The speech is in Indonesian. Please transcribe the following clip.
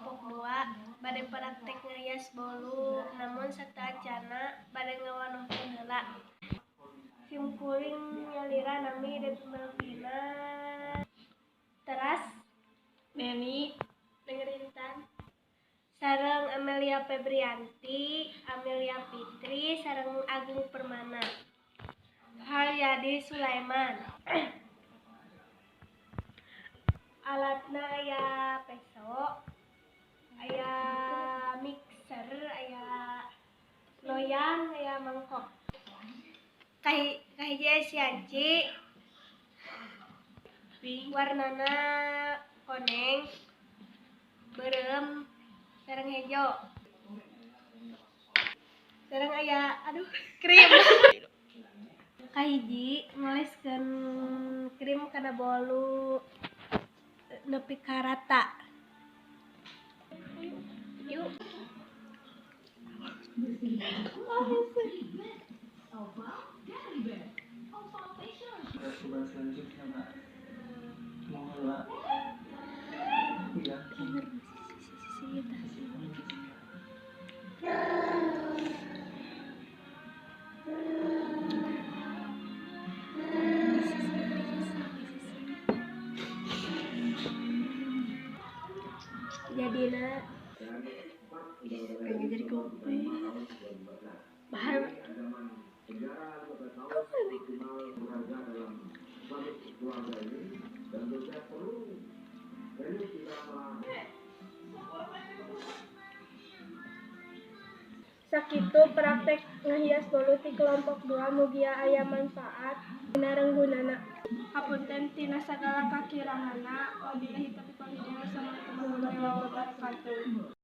kelompok 2 bade praktek ngerias bolu, namun sateuacanna bade ngawanohkeun heula. Simkuring nyalira nami Devi Melvina, teras Neni, Rintan, sareng Amelia Febrianti, Amelia Fitri, sareng Agung Permana. Haryadi Sulaiman. Alatna aya peso, aya mixer, aya loyang, aya mangkok. Kahiji sianci, warnana koneng, beureum, sareng hejo. Sareng aya krim. Kahiji ngoleskeun krim kana bolu nepi ka rata. Yuk. Jadina jadi kopi. Bahar. Sakitu praktek ngahias bolu ti kelompok 2 mugia aya manfaat dina renggunana. Hapunten tina sagala kakiranganna. Wabillahi taufiq wal hidayah. Wassalamualaikum warahmatullahi wabarakatuh.